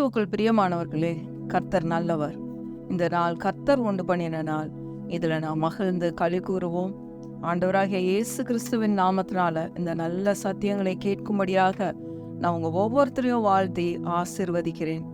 கிறிஸ்துவுக்குள் பிரியமானவர்களே, கர்த்தர் நல்லவர். இந்த நாள் கர்த்தர் உண்டு பண்ணின நாள். இதில் நாம் மகிழ்ந்து களி கூறுவோம். ஆண்டவராகிய இயேசு கிறிஸ்துவின் நாமத்தினால இந்த நல்ல சத்தியங்களை கேட்கும்படியாக நான் உங்கள் ஒவ்வொருத்தரையும் வாழ்த்தி ஆசீர்வதிக்கிறேன்.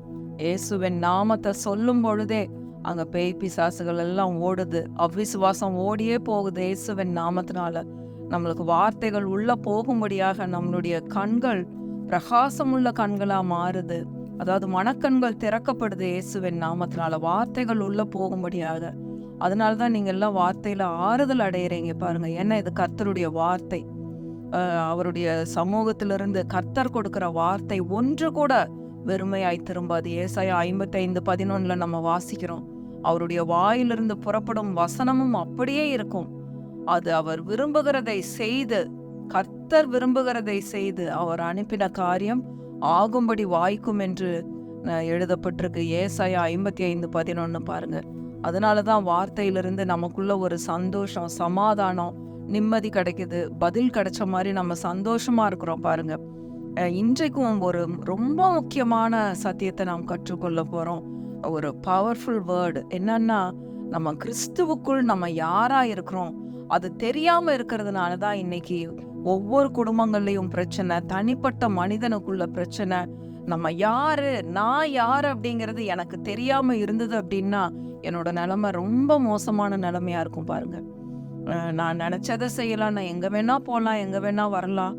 இயேசுவின் நாமத்தை சொல்லும் பொழுதே அங்கே பேய் பிசாசுகள் எல்லாம் ஓடுது, அவ்விசுவாசம் ஓடியே போகுது. இயேசுவின் நாமத்தினால நம்மளுக்கு வார்த்தைகள் உள்ள போகும்படியாக நம்மளுடைய கண்கள் பிரகாசமுள்ள கண்களா மாறுது. அதாவது மனக்கண்கள் திறக்கப்படுது இயேசுவின் நாமத்தினால, வார்த்தைகள் உள்ள போகும்படியாக. அதனாலதான் நீங்க எல்லாம் வார்த்தையில ஆறுதல் அடையிறீங்க பாருங்க. ஏன்னா இது கர்த்தருடைய வார்த்தை. அவருடைய சமூகத்திலிருந்து கர்த்தர் கொடுக்கிற வார்த்தை ஒன்று கூட வெறுமையாய் திரும்பாது. ஏசாயா 55:11 நம்ம வாசிக்கிறோம். அவருடைய வாயிலிருந்து புறப்படும் வசனமும் அப்படியே இருக்கும். அது அவர் விரும்புகிறதை செய்து, கர்த்தர் விரும்புகிறதை செய்து அவர் அனுப்பின காரியம் ஆகும்படி வாய்க்கும் என்று எழுதப்பட்டிருக்கு. ஏசாயா 55:11 பாருங்க. அதனாலதான் வார்த்தையிலிருந்து நமக்குள்ள ஒரு சந்தோஷம், சமாதானம், நிம்மதி கிடைக்குது. பதில் கிடைச்ச மாதிரி நம்ம சந்தோஷமா இருக்கிறோம் பாருங்க. இன்றைக்கும் ஒரு ரொம்ப முக்கியமான சத்தியத்தை நாம் கற்றுக்கொள்ள போறோம். ஒரு பவர்ஃபுல் வேர்டு என்னன்னா, நம்ம கிறிஸ்துவுக்குள் நம்ம யாரா இருக்கிறோம் அது தெரியாம இருக்கிறதுனால தான் இன்னைக்கு ஒவ்வொரு குடும்பங்கள்லயும் பிரச்சனை, தனிப்பட்ட மனிதனுக்குள்ள பிரச்சனை. நம்ம யாரு, நான் யாரு அப்படிங்கிறது எனக்கு தெரியாம இருந்தது அப்படின்னா என்னோட நிலைமை ரொம்ப மோசமான நிலைமையா இருக்கும் பாருங்க. நான் நினைச்சதை செய்யலாம், நான் எங்க வேணா போகலாம், எங்க வேணா வரலாம்.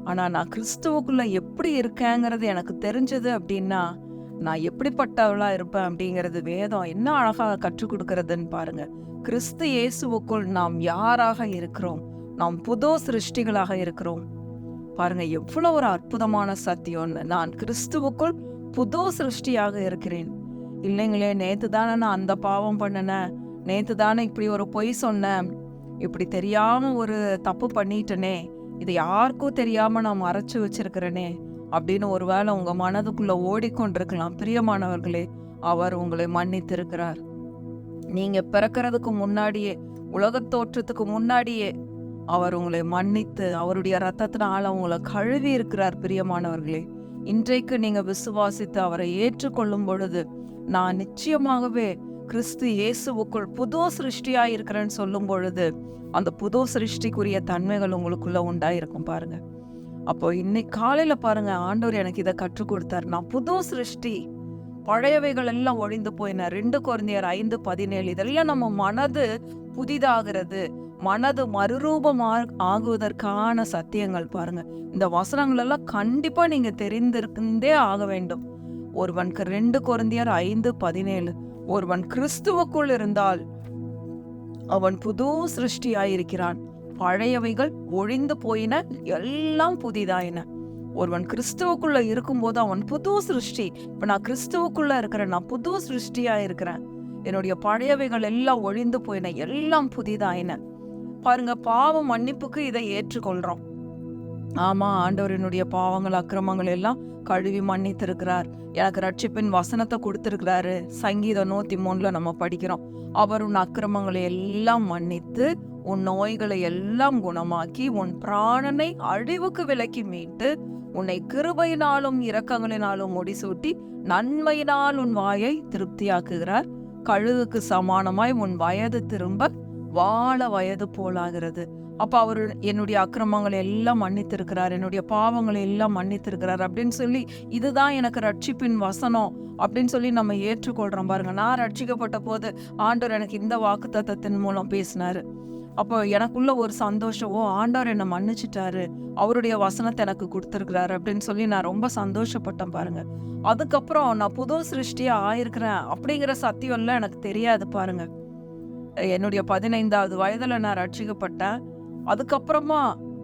ஆனா நான் கிறிஸ்துவுக்குள்ள எப்படி இருக்கேங்கிறது எனக்கு தெரிஞ்சது அப்படின்னா நான் எப்படிப்பட்டவளா இருப்பேன் அப்படிங்கிறது வேதம் என்ன அழகா கற்றுக் கொடுக்கறதுன்னு பாருங்க. கிறிஸ்து இயேசுவுக்குள் நாம் யாராக இருக்கிறோம், நாம் புது சிருஷ்டிகளாக இருக்கிறோம். பாருங்க எவ்வளவு ஒரு அற்புதமான சத்தியம்னு. நான் கிறிஸ்துவுக்குள் புது சிருஷ்டியாக இருக்கிறேன். இல்லைங்களே, நேத்து தானே நான் அந்த பாவம் பண்ணினேன், நேத்து தானே இப்படி ஒரு பொய் சொன்னேன், இப்படி தெரியாம ஒரு தப்பு பண்ணிட்டனே, இது யாருக்கும் தெரியாம நான் மறைச்சு வச்சிருக்கிறேனே அப்படின்னு ஒருவேளை உங்க மனதுக்குள்ள ஓடிக்கொண்டிருக்கலாம். பிரியமானவர்களே, அவர் உங்களை மன்னித்திருக்கிறார். நீங்க பிறக்கிறதுக்கு முன்னாடியே, உலகத் தோற்றத்துக்கு முன்னாடியே அவர் உங்களை மன்னித்து அவருடைய ரத்தத்தினால உங்களை கழுவி இருக்கிறார். பிரியமானவர்களே, இன்றைக்கு நீங்க விசுவாசித்து அவரை ஏற்றுக்கொள்ளும் பொழுது, நான் நிச்சயமாகவே கிறிஸ்து இயேசுவுக்குள் புது சிருஷ்டியா இருக்கிறேன்னு சொல்லும் பொழுது அந்த புது சிருஷ்டிக்குரிய தன்மைகள் உங்களுக்குள்ள உண்டாயிருக்கும் பாருங்க. அப்போ இன்னைக்கு காலையில பாருங்க, ஆண்டவர் எனக்கு இதை கற்றுக் கொடுத்தார். நான் புது சிருஷ்டி, பழையவைகள் எல்லாம் ஒழிந்து போயின. 2 கொரிந்தியர் 5:17 இதெல்லாம் நம்ம மனது புதிதாகிறது, மனது மறுரூபமா ஆகுவதற்கான சத்தியங்கள் பாருங்க. இந்த வசனங்கள் எல்லாம் கண்டிப்பா நீங்க தெரிந்திருந்தே ஆக வேண்டும். ஒருவனுக்கு 2 கொரிந்தியர் 5:17 ஒருவன் கிறிஸ்துவுக்குள் இருந்தால் அவன் புது சிருஷ்டியாயிருக்கிறான், பழையவைகள் ஒழிந்து போயின, எல்லாம் புதிதாயின. ஒருவன் கிறிஸ்துவுக்குள்ள இருக்கும்போது அவன் புது சிருஷ்டி. இப்ப நான் கிறிஸ்துவுக்குள்ள இருக்கிறேன், நான் புது சிருஷ்டியா இருக்கிறேன், என்னுடைய பழையவைகள் எல்லாம் ஒழிந்து போயின, எல்லாம் புதிதாயின. பாருங்க, பாவ மன்னிப்புக்கு இதை ஏற்றுக்கொள்றோம். ஆமா, ஆண்டவர் என்னுடைய பாவங்கள் அக்கிரமங்கள் எல்லாம் கழுவி மன்னித்திருக்கிறார், எனக்கு ரட்சிப்பின் வசனத்தை கொடுத்திருக்கிறாரு. சங்கீதம் 103 நம்ம படிக்கிறோம். அவர் உன் அக்கிரமங்களை எல்லாம் மன்னித்து உன் நோய்களை எல்லாம் குணமாக்கி உன் பிராணனை அழிவுக்கு விலக்கி மீட்டு உன்னை கிருபையினாலும் இரக்கங்களினாலும் முடிசூட்டி நன்மையினால் உன் வாயை திருப்தியாக்குகிறார். கழுகுக்கு சமானமாய் உன் வயது திரும்ப வாழ வயது போலாகிறது. அப்ப அவர் என்னுடைய அக்கிரமங்களை எல்லாம் மன்னித்திருக்கிறார், என்னுடைய பாவங்களை எல்லாம் மன்னித்திருக்கிறார் அப்படின்னு சொல்லி, இதுதான் எனக்கு ரட்சிப்பின் வசனம் அப்படின்னு சொல்லி நம்ம ஏற்றுக்கொள்றோம் பாருங்க. நான் ரட்சிக்கப்பட்ட போது ஆண்டவர் எனக்கு இந்த வாக்குத்தத்தத்தின் மூலம் பேசினாரு. அப்போ எனக்குள்ள ஒரு சந்தோஷம், ஆண்டவர் என்னை மன்னிச்சிட்டாரு, அவருடைய வசனத்தை எனக்கு கொடுத்துருக்கிறாரு அப்படின்னு சொல்லி நான் ரொம்ப சந்தோஷப்பட்டேன் பாருங்க. அதுக்கப்புறம் நான் புது சிருஷ்டியா ஆயிருக்கிறேன் அப்படிங்கிற சத்தியம் எல்லாம் எனக்கு தெரியாது பாருங்க. என்னுடைய 15வது வயதுல நான் ரட்சிக்கப்பட்டேன். அதுக்கப்புறமா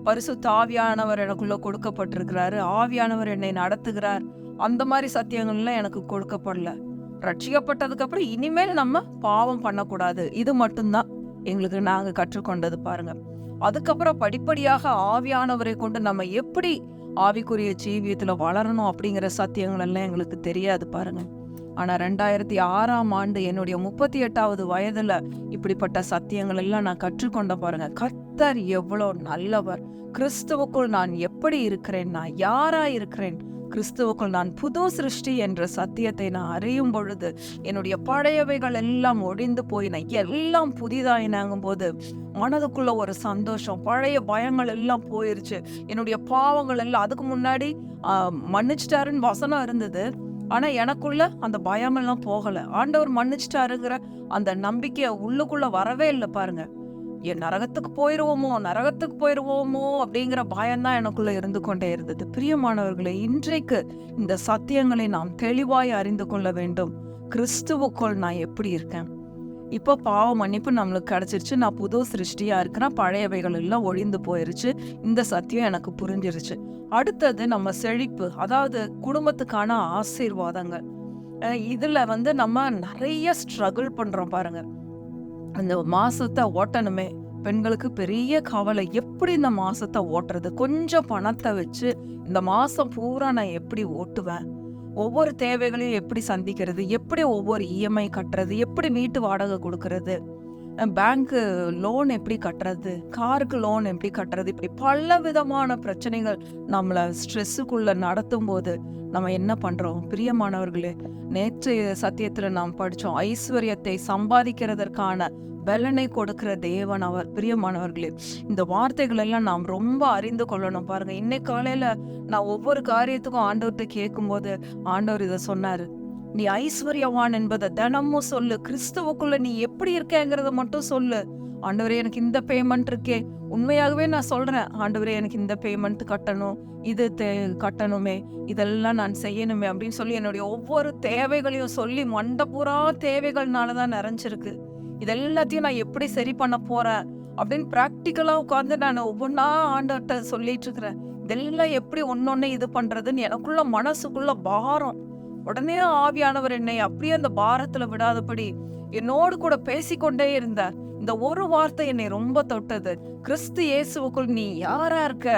பரிசுத்த ஆவியானவர் எனக்குள்ள கொடுக்கப்பட்டிருக்கிறாரு, ஆவியானவர் என்னை நடத்துகிறார். அந்த மாதிரி சத்தியங்கள்லாம் எனக்கு கொடுக்கப்படல. ரட்சிக்கப்பட்டதுக்கு அப்புறம் இனிமேல் நம்ம பாவம் பண்ணக்கூடாது, இது மட்டும்தான் எங்களுக்கு நாங்க கற்றுக்கொண்டது பாருங்க. அதுக்கப்புறம் படிப்படியாக ஆவியானவரை கொண்டு நம்ம எப்படி ஆவிக்குரிய ஜீவியத்துல வளரணும் அப்படிங்கிற சத்தியங்கள் எல்லாம் எங்களுக்கு தெரியாது பாருங்க. ஆனா 2006ஆம் ஆண்டு என்னுடைய 38வது வயதுல இப்படிப்பட்ட சத்தியங்கள் எல்லாம் நான் கற்றுக்கொண்ட பாருங்க. கர்த்தர் எவ்வளவு நல்லவர், கிறிஸ்துவுக்குள் நான் எப்படி இருக்கிறேன், நான் யாரா இருக்கிறேன், கிறிஸ்துவுக்குள் நான் புது சிருஷ்டி என்ற சத்தியத்தை நான் அறியும் பொழுது என்னுடைய பழையவைகள் எல்லாம் ஒழிந்து போயின, எல்லாம் புதிதாயினாங்கும் போது மனதுக்குள்ள ஒரு சந்தோஷம். பழைய பயங்கள் எல்லாம் போயிருச்சு. என்னுடைய பாவங்கள் எல்லாம் அதுக்கு முன்னாடி மன்னிச்சிட்டாருன்னு வசனம் இருந்தது. ஆனா எனக்குள்ள அந்த பயமெல்லாம் போகல. ஆண்டவர் மன்னிச்சிட்டாருங்கிற அந்த நம்பிக்கை உள்ளுக்குள்ள வரவே இல்லை பாருங்க. நரகத்துக்கு போயிருவோமோ அப்படிங்கிற பயம்தான் எனக்குள்ள இருந்து கொண்டே இருந்தது. பிரியமானவர்களே, இன்றைக்கு இந்த சத்தியங்களை நாம் தெளிவாய் அறிந்து கொள்ள வேண்டும். கிறிஸ்துவுக்குள் நான் எப்படி இருக்கேன்? இப்போ பாவ மன்னிப்பு நம்மளுக்கு கிடைச்சிருச்சு, நான் புது சிருஷ்டியா இருக்கிறேன், பழையவைகள் எல்லாம் ஒழிந்து போயிருச்சு, இந்த சத்தியம் எனக்கு புரிஞ்சிருச்சு. அடுத்தது நம்ம செழிப்பு, அதாவது குடும்பத்துக்கான ஆசீர்வாதங்கள். இதுல நம்ம நிறைய ஸ்ட்ரகிள் பண்றோம் பாருங்க. அந்த மாசத்தை ஓட்டணுமே, பெண்களுக்கு பெரிய கவலை, எப்படி இந்த மாசத்தை ஓட்டுறது? கொஞ்சம் பணத்தை வச்சு இந்த மாசம் பூரா நான் எப்படி ஓட்டுவேன்? ஒவ்வொரு தேவைகளையும் எப்படி சந்திக்கிறது? எப்படி ஒவ்வொரு இஎம்ஐ கட்டுறது? எப்படி வீட்டு வாடகை கொடுக்கறது? பேங்க்கு லோன் எப்படி கட்டுறது? காருக்கு லோன் எப்படி கட்டுறது? இப்படி பல விதமான பிரச்சனைகள் நம்மளை ஸ்ட்ரெஸ்ஸுக்குள்ள நடத்தும் போது நம்ம என்ன பண்றோம்? பிரியமானவர்களே, நேற்று சத்தியத்துல நாம் படிச்சோம், ஐஸ்வர்யத்தை சம்பாதிக்கிறதற்கான பலனை கொடுக்கிற தேவன் அவர். பிரியமானவர்களே, இந்த வார்த்தைகள் எல்லாம் நாம் ரொம்ப அறிந்து கொள்ளணும் பாருங்க. இன்னைக்கு காலையில நான் ஒவ்வொரு காரியத்துக்கும் ஆண்டவர்கிட்ட கேட்கும் போது ஆண்டவர் இதை சொன்னாரு, நீ ஐஸ்வர்யவான் என்பதை தினமும் சொல்லு, கிறிஸ்துவுக்குள்ள நீ எப்படி இருக்கேங்கிறத மட்டும் சொல்லு. ஆண்டவரே, எனக்கு இந்த பேமெண்ட் இருக்கே, உண்மையாகவே நான் சொல்றேன் ஆண்டவரே, எனக்கு இந்த பேமெண்ட் கட்டணும், இது கட்டணுமே, இதெல்லாம் நான் செய்யணுமே அப்படின்னு சொல்லி என்னுடைய ஒவ்வொரு தேவைகளையும் சொல்லி மண்டபூரா தேவைகள்னாலதான் நிறைஞ்சிருக்கு. இதெல்லாத்தையும் நான் எப்படி சரி பண்ண போறேன் அப்படின்னு பிராக்டிக்கலா உட்காந்து நான் ஒவ்வொன்னா ஆண்டவர்கிட்ட சொல்லிட்டு இருக்கிறேன். இதெல்லாம் எப்படி ஒன்னொன்னு இது பண்றதுன்னு எனக்குள்ள மனசுக்குள்ள பாரம். உடனே ஆவியானவர் என்னை அப்படியே அந்த பாரத்துல விடாதபடி என்னோடு கூட பேசிக்கொண்டே இருந்தார். இந்த ஒரு வார்த்தை என்னை ரொம்ப தொட்டது. கிறிஸ்து இயேசுவுக்குள் நீ யாரா இருக்க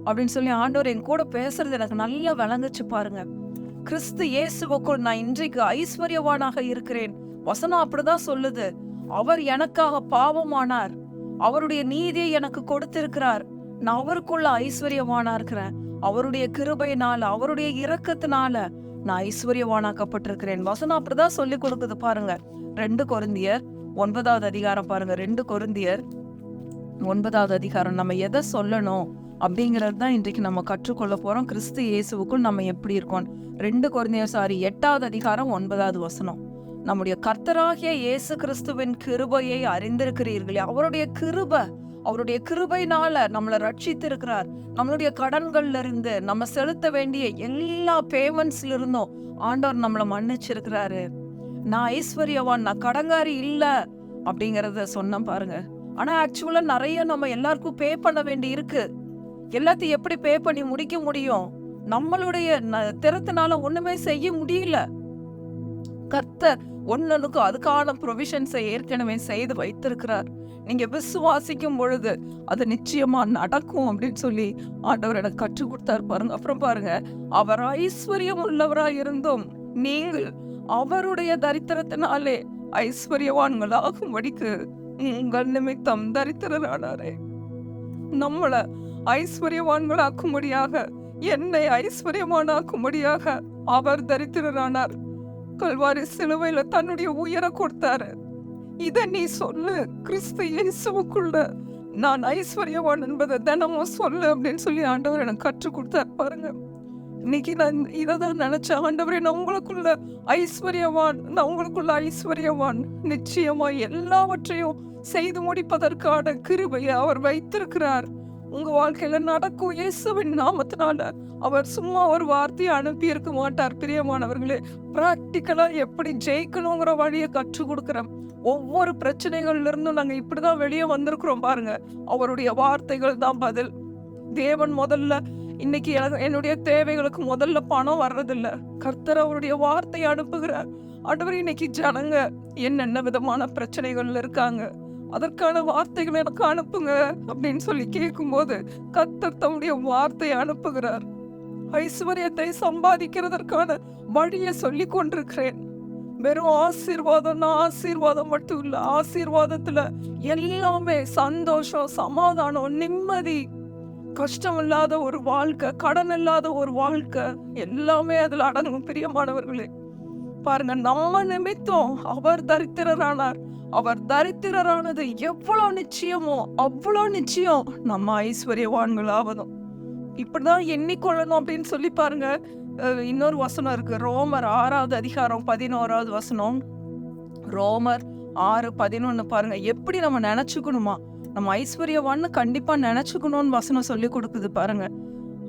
அப்படின்னு சொல்லி ஆண்டவர் என் கூட பேசுறது எனக்கு நல்லா விளங்குச்சு பாருங்க. கிறிஸ்து இயேசுவுக்குள் நான் இன்றைக்கு ஐஸ்வர்யவானாக இருக்கிறேன். வசனம் அப்படிதான் சொல்லுது. அவர் எனக்காக பாவமானார், அவருடைய நீதியை எனக்கு கொடுத்திருக்கிறார், நான் அவருக்குள்ள ஐஸ்வர்யவானா இருக்கிறேன். அவருடைய கிருபையினால, அவருடைய இரக்கத்தினால நான் ஐஸ்வர்யவானாக்கப்பட்டிருக்கிறேன். வசனம் அப்படிதான் சொல்லி கொடுக்குது பாருங்க. 2 கொரிந்தியர் 9வது அதிகாரம் பாருங்க. 2 கொரிந்தியர் 9வது அதிகாரம். நம்ம எதை சொல்லணும் அப்படிங்கிறது தான் இன்றைக்கு நம்ம கற்றுக்கொள்ள போறோம். கிறிஸ்து இயேசுவுக்குள் நம்ம எப்படி இருக்கோம். 2 கொரிந்தியர் 8வது அதிகாரம் 9வது வசனம். நம்முடைய கர்த்தராகிய இயேசு கிறிஸ்துவின் கிருபையை அறிந்திருக்கிறீர்களே. அவருடைய கிருபையினால நம்மளை ரட்சித்து இருக்கிறார். நம்மளுடைய கடன்கள்ல இருந்து, நம்ம செலுத்த வேண்டிய எல்லா பேமெண்ட்ஸ்ல இருந்தும் ஆண்டவர் நம்மளை மன்னிச்சிருக்கிறாரு. நான் ஐஸ்வர்யவான், நான் கடங்காரி இல்ல அப்படிங்கறத சொன்ன பாருங்க. ஆனா ஆக்சுவலா நிறைய நம்ம எல்லாருக்கும் பே பண்ண வேண்டி இருக்கு. எல்லாத்தையும் எப்படி பே பண்ணி முடிக்க முடியும்? நம்மளுடைய திறத்தினால ஒண்ணுமே செய்ய முடியல. கர்த்தர் ஒன்னொன்னுக்கு அதுக்கான ப்ரொவிஷன்ஸை ஏற்கனவே செய்து வைத்திருக்கிறார். நீங்க விசுவாசிக்கும் பொழுது அது நிச்சயமா நடக்கும் அப்படின்னு சொல்லி ஆண்டவர் எனக்கு கற்றுக் கொடுத்தாரு பாருங்க. அப்புறம் பாருங்க, அவர் ஐஸ்வர்யம் உள்ளவராய் இருந்தும் நீங்கள் அவருடைய தரித்திரத்தினாலே ஐஸ்வர்யவான்களாகும்படிக்கு உங்கள் நிமித்தம் தரித்திரரானாரே. நம்மள ஐஸ்வர்யவான்களாக்கும்படியாக, என்னை ஐஸ்வர்யவானாக்கும்படியாக அவர் தரித்திரரானார். கல்வாரி சிலுவையில தன்னுடைய உயிரை கொடுத்தாரு. இத நீ சொல்லு, கிறிஸ்து இயேசுவுக்குள்ள நான் ஐஸ்வர்யவான் என்பதை தினமும் சொல்லு அப்படின்னு சொல்லி ஆண்டவர் எனக்கு கற்றுக் கொடுத்தாரு பாருங்க. இன்னைக்கு நான் இதான் நினைச்சேன், ஆண்டவரே நான் உங்களுக்குள்ள ஐஸ்வர்யவான், நிச்சயமா எல்லாவற்றையும் செய்து முடிப்பதற்கான கிருபையை அவர் வைத்திருக்கிறார். உங்க வாழ்க்கையில நடக்கும். இயேசுவின் நாமத்தினால அவர் சும்மா ஒரு வார்த்தையை அனுப்பி இருக்க மாட்டார். பிரியமானவர்களே, பிராக்டிக்கலா எப்படி ஜெயிக்கணுங்கிற வழியை கற்றுக் கொடுக்கிறோம். ஒவ்வொரு பிரச்சனைகள்ல இருந்தும் நாங்க இப்படிதான் வெளியே வந்திருக்கிறோம் பாருங்க. அவருடைய வார்த்தைகள் தான் பதில். தேவன் முதல்ல இன்னைக்கு என்னுடைய தேவைகளுக்கு முதல்ல பணம் வர்றதில்ல, கர்த்தர் அவருடைய வார்த்தையை அனுப்புகிறார். ஆண்டவர், இன்னைக்கு ஜனங்க என்னென்ன விதமான பிரச்சனைகள்ல இருக்காங்க, அதற்கான வார்த்தைகளை எனக்கு அனுப்புங்க அப்படின்னு சொல்லி கேட்கும் போது கர்த்தர் தம்முடைய வார்த்தையை அனுப்புகிறார். ஐஸ்வர்யத்தை சம்பாதிக்கிறதற்கான வழியை சொல்லி கொண்டிருக்கிறேன். வெறும் ஆசீர்வாதம் மட்டும் இல்ல, ஆசீர்வாதத்துல எல்லாமே சந்தோஷம், சமாதானம், நிம்மதி, கஷ்டம் இல்லாத ஒரு வாழ்க்கை, கடன் இல்லாத ஒரு வாழ்க்கை, எல்லாமே அதுல அடங்கும் பிரியமானவர்களே. பாருங்க, நம்ம நிமித்தம் அவர் தரித்திரரானார். அவர் தரித்திரரானது எவ்வளவு நிச்சயமோ அவ்வளோ நிச்சயம் நம்ம ஐஸ்வர்யவான்கள் ஆவதும். இப்படிதான் எண்ணிக்கொள்ளணும் அப்படின்னு சொல்லி பாருங்க. இன்னொரு வசனம் இருக்கு, ரோமர் 6வது அதிகாரம் 11வது வசனம். ரோமர் 6:11 பாருங்க, எப்படி நம்ம நினைச்சுக்கணுமா, நம்ம ஐஸ்வர்யவான்னு கண்டிப்பா நினைச்சுக்கணும்னு வசனம் சொல்லி கொடுக்குது பாருங்க.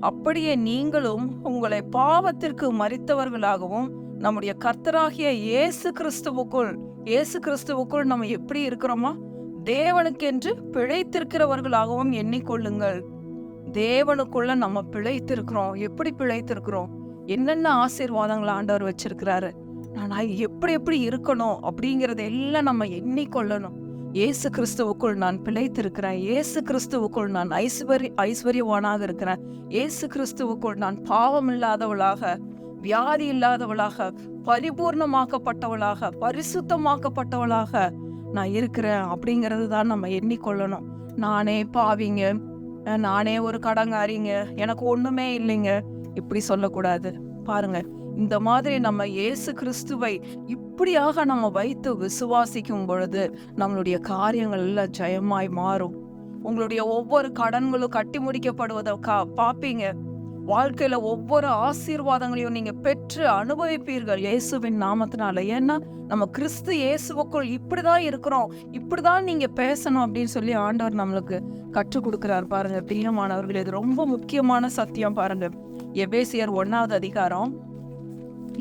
அப்படியே நீங்களும் உங்களை பாவத்திற்கு மரித்தவர்களாகவும் நம்முடைய கர்த்தராகிய இயேசு கிறிஸ்துவுக்குள் நம்ம எப்படி இருக்கிறோமா, தேவனுக்கென்று பிழைத்திருக்கிறவர்களாகவும் எண்ணிக்கொள்ளுங்கள். தேவனுக்குள்ள நம்ம பிழைத்திருக்கிறோம். எப்படி பிழைத்திருக்கிறோம், என்னென்ன ஆசீர்வாதங்களை ஆண்டவர் வச்சிருக்கிறாரு, நான் எப்படி இருக்கணும் அப்படிங்கறத எல்லாம் நம்ம எண்ணிக்கொள்ளணும். இயேசு கிறிஸ்துவுக்குள் நான் பிழைத்திருக்கிறேன், இயேசு கிறிஸ்துவுக்குள் நான் ஐஸ்வர்யவானாக இருக்கிறேன், இயேசு கிறிஸ்துவுக்குள் நான் பாவம் இல்லாதவளாக, வியாதி இல்லாதவளாக, பரிபூர்ணமாக்கப்பட்டவளாக, பரிசுத்தமாக்கப்பட்டவளாக நான் இருக்கிறேன் அப்படிங்கிறது தான் நம்ம எண்ணிக்கொள்ளணும். நானே பாவிங்க, நானே ஒரு கடங்காரிங்க, எனக்கு ஒண்ணுமே இல்லைங்க, இப்படி சொல்லக்கூடாது. பாருங்க, இந்த மாதிரி நம்ம இயேசு கிறிஸ்துவை இப்படியாக நம்ம வைத்து விசுவாசிக்கும் பொழுது நம்மளுடைய காரியங்கள் எல்லாம் ஜெயமாய் மாறும். உங்களுடைய ஒவ்வொரு கடன்களும் கட்டி முடிக்கப்படுவதை பாப்பீங்க. வாழ்க்கையில ஒவ்வொரு ஆசீர்வாதங்களையும் நீங்க பெற்று அனுபவிப்பீர்கள் இயேசுவின் நாமத்தினால. ஏன்னா நம்ம கிறிஸ்து இயேசுவுக்குள் இப்படிதான் இருக்கிறோம், இப்படிதான் நீங்க பேசணும் அப்படின்னு சொல்லி ஆண்டவர் நம்மளுக்கு கற்றுக் கொடுக்கிறார். பாருங்க பிரியமானவர்கள், இது ரொம்ப முக்கியமான சத்தியம். பாருங்க, எபேசியர் 1வது அதிகாரம்,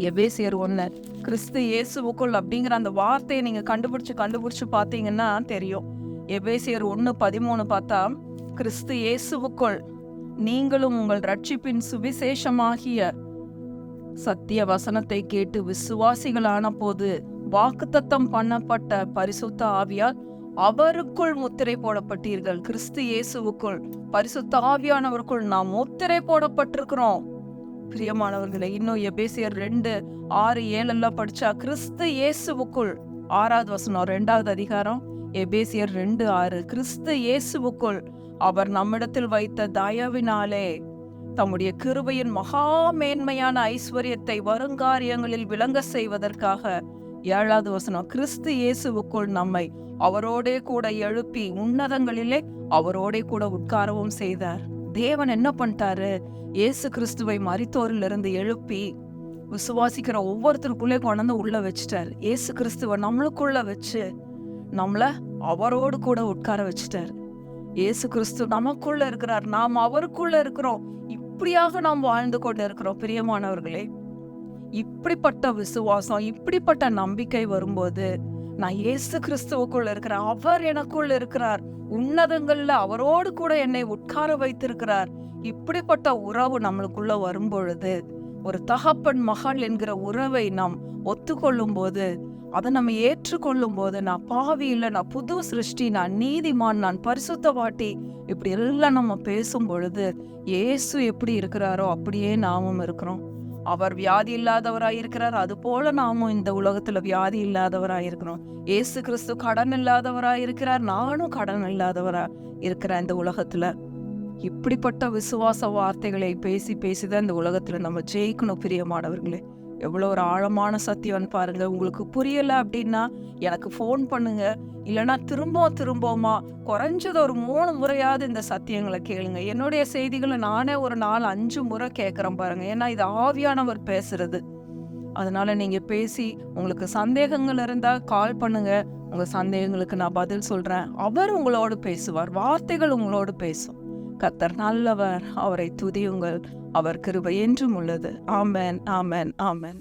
எபேசியர் 1, கிறிஸ்து இயேசுவுக்குள் அப்படிங்கிற அந்த வார்த்தையை நீங்க கண்டுபிடிச்சு பார்த்தீங்கன்னா தெரியும். எபேசியர் 1:13 பார்த்தா, கிறிஸ்து இயேசுவுக்குள் நீங்களும் உங்கள் ரட்சிப்பின் சுவிசேஷமாகிய சத்திய வசனத்தை கேட்டு விசுவாசிகளான போது வாக்குத்தத்தம் பண்ணப்பட்ட பரிசுத்த ஆவியால் அவருக்குள் முத்திரை போடப்பட்டீர்கள். கிறிஸ்து இயேசுவுக்குள் பரிசுத்த ஆவியானவருக்குள் நாம் முத்திரை போடப்பட்டிருக்கிறோம். பிரியமானவர்களை, இன்னும் எபேசியர் 2:6-7 படிச்சா, கிறிஸ்து இயேசுவுக்குள் 6வது வசனம் 2வது அதிகாரம் எபேசியர் 2:6, கிறிஸ்து இயேசுவுக்குள் அவர் நம்மிடத்தில் வைத்த தயவினாலே தம்முடைய கிருபையின் மகா மேன்மையான ஐஸ்வர்யத்தை வருங்காரியங்களில் விளங்க செய்வதற்காக 7வது வசனம், கிறிஸ்து இயேசுவுக்குள் நம்மை அவரோடே கூட எழுப்பி உன்னதங்களிலே அவரோடே கூட உட்காரவும் செய்தார். தேவன் என்ன பண்ணிட்டாரு, இயேசு கிறிஸ்துவை மரித்தோரிலிருந்து எழுப்பி விசுவாசிக்கிற ஒவ்வொருத்தருக்குள்ளே கொண்டு உள்ள வச்சுட்டார். இயேசு கிறிஸ்துவை நம்மளுக்குள்ள வச்சு நம்மள அவரோடு கூட உட்கார வச்சுட்டார். இயேசு கிறிஸ்து நமக்குள்ள இருக்கிறார், நாம் அவருக்குள்ள இருக்கிறோம். இப்படியாக நாம் வாழ்ந்து கொண்டு இருக்கிறோம். பிரியமானவர்களே, இப்படிப்பட்ட விசுவாசம், இப்படிப்பட்ட நம்பிக்கை வரும்போது, நான் இயேசு கிறிஸ்துவுக்குள்ள இருக்கிறேன், அவர் எனக்குள்ள இருக்கிறார், உன்னதங்கள்ல அவரோடு கூட என்னை உட்கார வைத்திருக்கிறார். இப்படிப்பட்ட உறவு நம்மளுக்குள்ள வரும்பொழுது, ஒரு தகப்பன் மகள் என்கிற உறவை நாம் ஒத்துக்கொள்ளும் போது, அதை நம்ம ஏற்றுக்கொள்ளும் போது, நான் பாவி இல்லை, நான் புது சிருஷ்டி, நான் நீதிமான், நான் பரிசுத்தவாட்டி, இப்படி எல்லாம் நம்ம பேசும் பொழுது இயேசு எப்படி இருக்கிறாரோ அப்படியே நாமும் இருக்கிறோம். அவர் வியாதி இல்லாதவராய் இருக்கிறார், அது போல நாமும் இந்த உலகத்துல வியாதி இல்லாதவராய் இருக்கிறோம். இயேசு கிறிஸ்து கடன் இல்லாதவராய் இருக்கிறார், நானும் கடன் இல்லாதவரா இருக்கிறேன் இந்த உலகத்துல. இப்படிப்பட்ட விசுவாச வார்த்தைகளை பேசி பேசிதான் இந்த உலகத்துல நம்ம ஜெயிக்கணும். பிரியமானவர்களே, எவ்வளோ ஒரு ஆழமான சத்தியம் பாருங்க. உங்களுக்கு புரியல அப்படின்னா எனக்கு ஃபோன் பண்ணுங்க, இல்லைன்னா திரும்பவுமா குறைஞ்சது ஒரு 3 முறையாவது இந்த சத்தியங்களை கேளுங்க. என்னுடைய செய்திகளை நானே ஒரு 4-5 முறை கேட்குறேன் பாருங்க. ஏன்னா இது ஆவியானவர் பேசுறது. அதனால நீங்க பேசி உங்களுக்கு சந்தேகங்கள் இருந்தா கால் பண்ணுங்க. உங்க சந்தேகங்களுக்கு நான் பதில் சொல்றேன். அவர் உங்களோடு பேசுவார், வார்த்தைகள் உங்களோடு பேசும். கர்த்தர் நல்லவர், அவரை துதியுங்கள், அவர் கிருபை என்றும் உள்ளது. ஆமென், ஆமென், ஆமென்.